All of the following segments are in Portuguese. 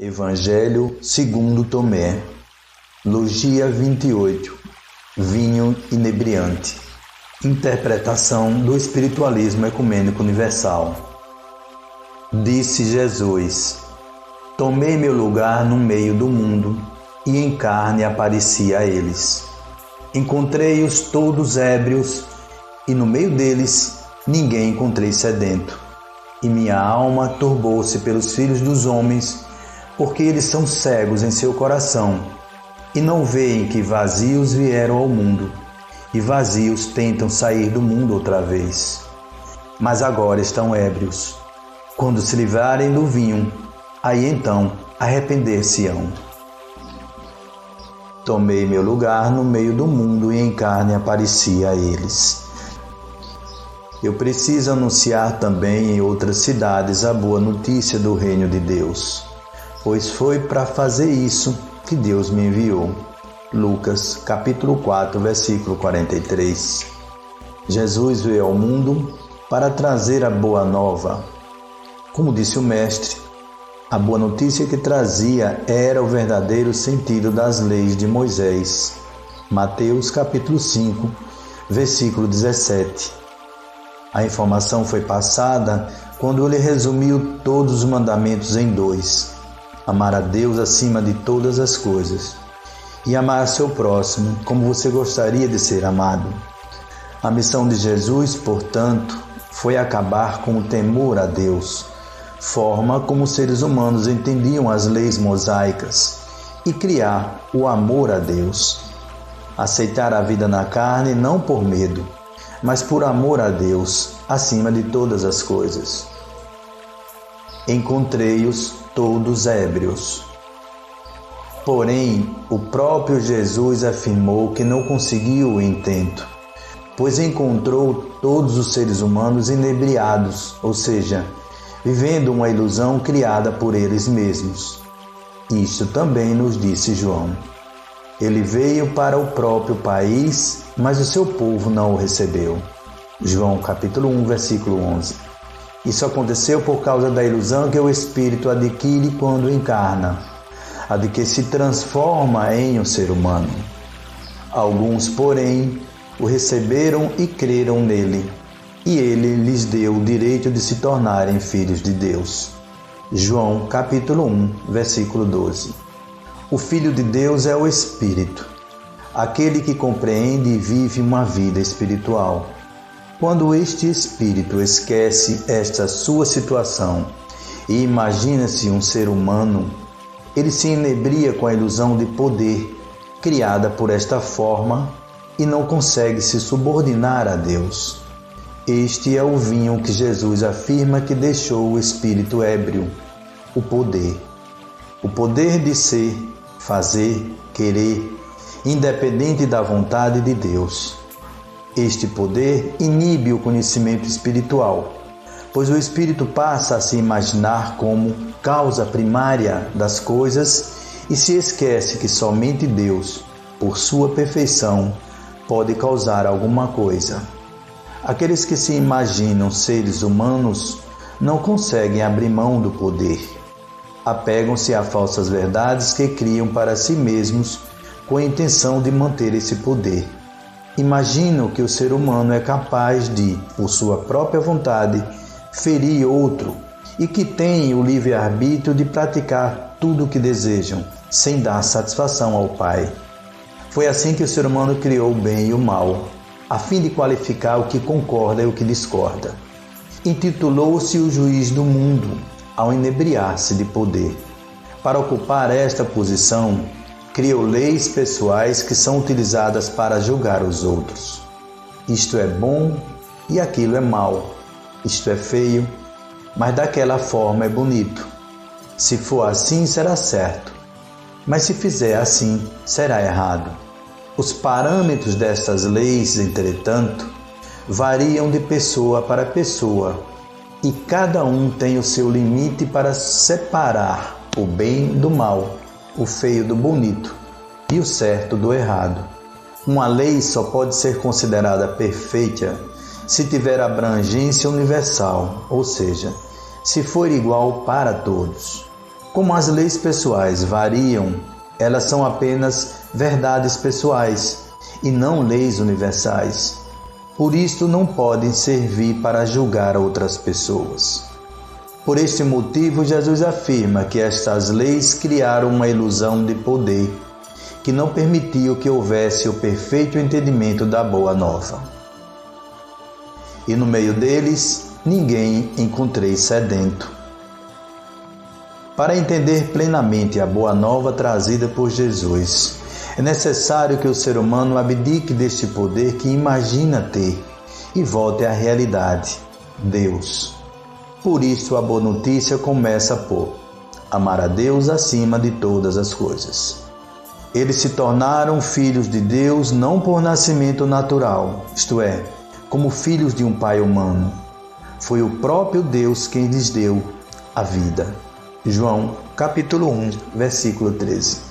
Evangelho segundo Tomé, Logia 28, Vinho inebriante. Interpretação do Espiritualismo Ecumênico Universal. Disse Jesus: tomei meu lugar no meio do mundo, e em carne apareci a eles. Encontrei-os todos ébrios, e no meio deles ninguém encontrei sedento. E minha alma turbou-se pelos filhos dos homens, porque eles são cegos em seu coração, e não veem que vazios vieram ao mundo, e vazios tentam sair do mundo outra vez. Mas agora estão ébrios. Quando se livrarem do vinho, aí então arrepender-se-ão. Tomei meu lugar no meio do mundo, e em carne apareci a eles. Eu preciso anunciar também em outras cidades a boa notícia do reino de Deus, pois foi para fazer isso que Deus me enviou. Lucas, capítulo 4, versículo 43. Jesus veio ao mundo para trazer a boa nova. Como disse o Mestre, a boa notícia que trazia era o verdadeiro sentido das leis de Moisés. Mateus, capítulo 5, versículo 17. A informação foi passada quando ele resumiu todos os mandamentos em 2. Amar a Deus acima de todas as coisas e amar seu próximo como você gostaria de ser amado. A missão de Jesus, portanto, foi acabar com o temor a Deus, forma como os seres humanos entendiam as leis mosaicas, e criar o amor a Deus. Aceitar a vida na carne não por medo, mas por amor a Deus, acima de todas as coisas. Encontrei-os todos ébrios. Porém, o próprio Jesus afirmou que não conseguiu o intento, pois encontrou todos os seres humanos inebriados, ou seja, vivendo uma ilusão criada por eles mesmos. Isto também nos disse João. Ele veio para o próprio país, mas o seu povo não o recebeu. João capítulo 1, versículo 11. Isso aconteceu por causa da ilusão que o Espírito adquire quando encarna, a de que se transforma em um ser humano. Alguns, porém, o receberam e creram nele, e ele lhes deu o direito de se tornarem filhos de Deus. João capítulo 1, versículo 12. O Filho de Deus é o Espírito, aquele que compreende e vive uma vida espiritual. Quando este Espírito esquece esta sua situação e imagina-se um ser humano, ele se inebria com a ilusão de poder criada por esta forma e não consegue se subordinar a Deus. Este é o vinho que Jesus afirma que deixou o espírito ébrio, o poder. O poder de ser, fazer, querer, independente da vontade de Deus. Este poder inibe o conhecimento espiritual, pois o espírito passa a se imaginar como causa primária das coisas e se esquece que somente Deus, por sua perfeição, pode causar alguma coisa. Aqueles que se imaginam seres humanos não conseguem abrir mão do poder. Apegam-se a falsas verdades que criam para si mesmos com a intenção de manter esse poder. Imaginam que o ser humano é capaz de, por sua própria vontade, ferir outro e que tem o livre-arbítrio de praticar tudo o que desejam, sem dar satisfação ao Pai. Foi assim que o ser humano criou o bem e o mal, a fim de qualificar o que concorda e o que discorda. Intitulou-se o juiz do mundo, ao inebriar-se de poder. Para ocupar esta posição, criou leis pessoais que são utilizadas para julgar os outros. Isto é bom e aquilo é mal. Isto é feio, mas daquela forma é bonito. Se for assim, será certo. Mas se fizer assim, será errado. Os parâmetros destas leis, entretanto, variam de pessoa para pessoa, e cada um tem o seu limite para separar o bem do mal, o feio do bonito e o certo do errado. Uma lei só pode ser considerada perfeita se tiver abrangência universal, ou seja, se for igual para todos. Como as leis pessoais variam, elas são apenas verdades pessoais e não leis universais. Por isto não podem servir para julgar outras pessoas. Por este motivo, Jesus afirma que estas leis criaram uma ilusão de poder, que não permitiu que houvesse o perfeito entendimento da Boa Nova. E no meio deles, ninguém encontrei sedento. Para entender plenamente a Boa Nova trazida por Jesus, é necessário que o ser humano abdique deste poder que imagina ter e volte à realidade, Deus. Por isso a boa notícia começa por amar a Deus acima de todas as coisas. Eles se tornaram filhos de Deus não por nascimento natural, isto é, como filhos de um pai humano. Foi o próprio Deus quem lhes deu a vida. João, capítulo 1, versículo 13.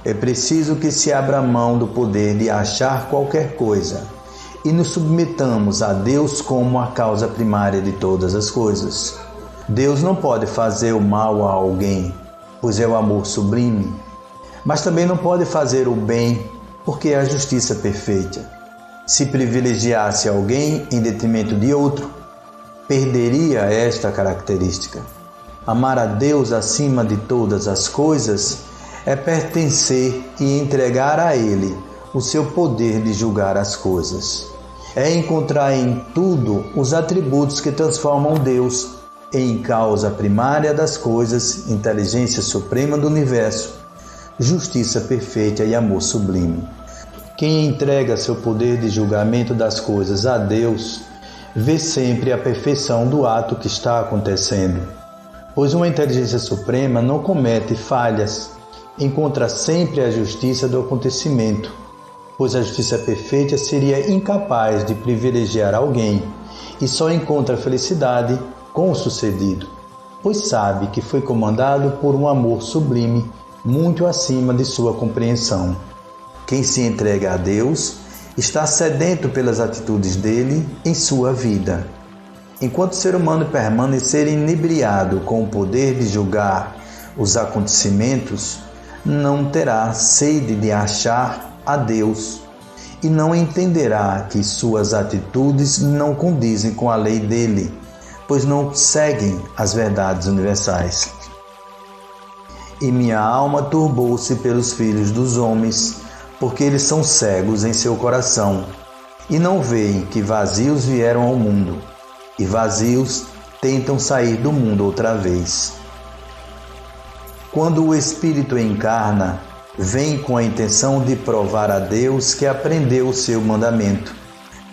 É preciso que se abra mão do poder de achar qualquer coisa e nos submetamos a Deus como a causa primária de todas as coisas. Deus não pode fazer o mal a alguém, pois é o amor sublime, mas também não pode fazer o bem, porque é a justiça perfeita. Se privilegiasse alguém em detrimento de outro, perderia esta característica. Amar a Deus acima de todas as coisas é pertencer e entregar a Ele o seu poder de julgar as coisas. É encontrar em tudo os atributos que transformam Deus em causa primária das coisas, inteligência suprema do universo, justiça perfeita e amor sublime. Quem entrega seu poder de julgamento das coisas a Deus, vê sempre a perfeição do ato que está acontecendo. Pois uma inteligência suprema não comete falhas, encontra sempre a justiça do acontecimento, pois a justiça perfeita seria incapaz de privilegiar alguém e só encontra felicidade com o sucedido, pois sabe que foi comandado por um amor sublime, muito acima de sua compreensão. Quem se entrega a Deus está sedento pelas atitudes dele em sua vida. Enquanto o ser humano permanecer inebriado com o poder de julgar os acontecimentos, não terá sede de achar a Deus e não entenderá que suas atitudes não condizem com a lei dele, pois não seguem as verdades universais. E minha alma turbou-se pelos filhos dos homens, porque eles são cegos em seu coração e não veem que vazios vieram ao mundo. E vazios tentam sair do mundo outra vez. Quando o Espírito encarna, vem com a intenção de provar a Deus que aprendeu o seu mandamento,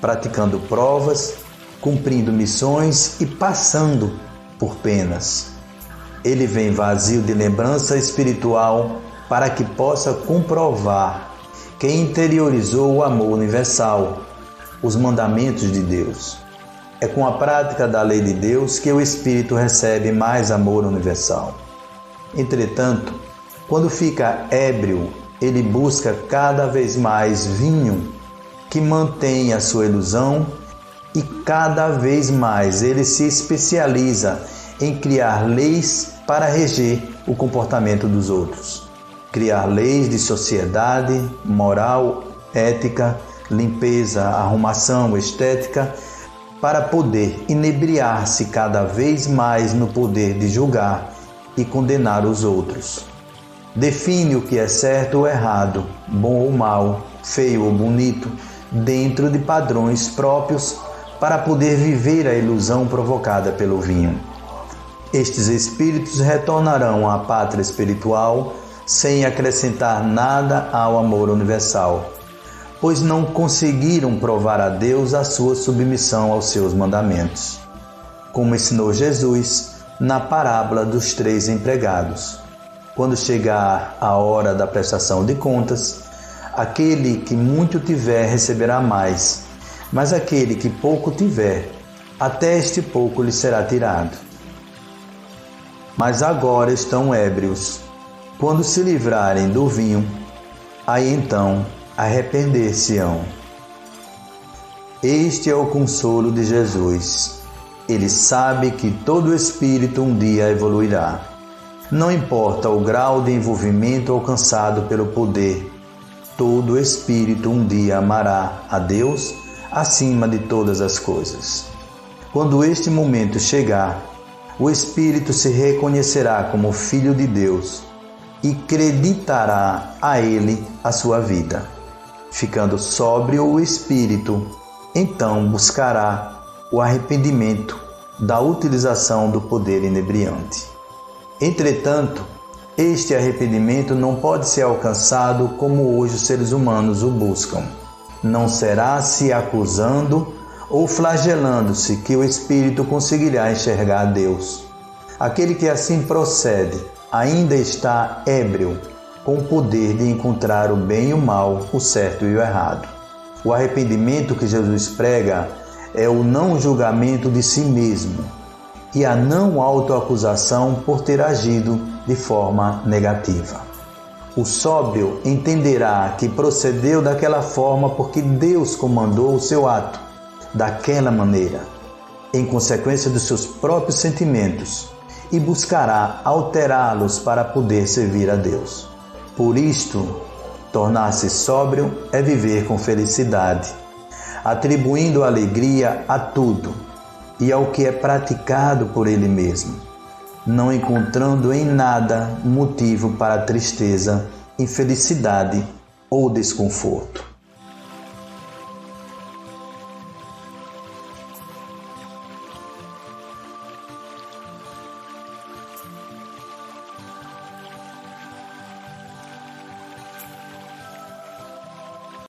praticando provas, cumprindo missões e passando por penas. Ele vem vazio de lembrança espiritual para que possa comprovar que interiorizou o amor universal, os mandamentos de Deus. É com a prática da lei de Deus que o Espírito recebe mais amor universal. Entretanto, quando fica ébrio, ele busca cada vez mais vinho que mantém a sua ilusão e cada vez mais ele se especializa em criar leis para reger o comportamento dos outros. Criar leis de sociedade, moral, ética, limpeza, arrumação, estética, para poder inebriar-se cada vez mais no poder de julgar e condenar os outros. Define o que é certo ou errado, bom ou mal, feio ou bonito, dentro de padrões próprios para poder viver a ilusão provocada pelo vinho. Estes espíritos retornarão à pátria espiritual sem acrescentar nada ao amor universal, pois não conseguiram provar a Deus a sua submissão aos seus mandamentos, como ensinou Jesus na parábola dos 3 empregados. Quando chegar a hora da prestação de contas, aquele que muito tiver receberá mais, mas aquele que pouco tiver, até este pouco lhe será tirado. Mas agora estão ébrios. Quando se livrarem do vinho, aí então arrepender-se-ão. Este é o consolo de Jesus. Ele sabe que todo espírito um dia evoluirá. Não importa o grau de envolvimento alcançado pelo poder, todo espírito um dia amará a Deus acima de todas as coisas. Quando este momento chegar, o espírito se reconhecerá como filho de Deus e creditará a ele a sua vida. Ficando sóbrio o espírito, então buscará o arrependimento da utilização do poder inebriante. Entretanto, este arrependimento não pode ser alcançado como hoje os seres humanos o buscam. Não será se acusando ou flagelando-se que o espírito conseguirá enxergar Deus. Aquele que assim procede ainda está ébrio, com o poder de encontrar o bem e o mal, o certo e o errado. O arrependimento que Jesus prega é o não julgamento de si mesmo e a não autoacusação por ter agido de forma negativa. O sóbrio entenderá que procedeu daquela forma porque Deus comandou o seu ato daquela maneira, em consequência dos seus próprios sentimentos, e buscará alterá-los para poder servir a Deus. Por isto, tornar-se sóbrio é viver com felicidade, atribuindo alegria a tudo e ao que é praticado por ele mesmo, não encontrando em nada motivo para tristeza, infelicidade ou desconforto.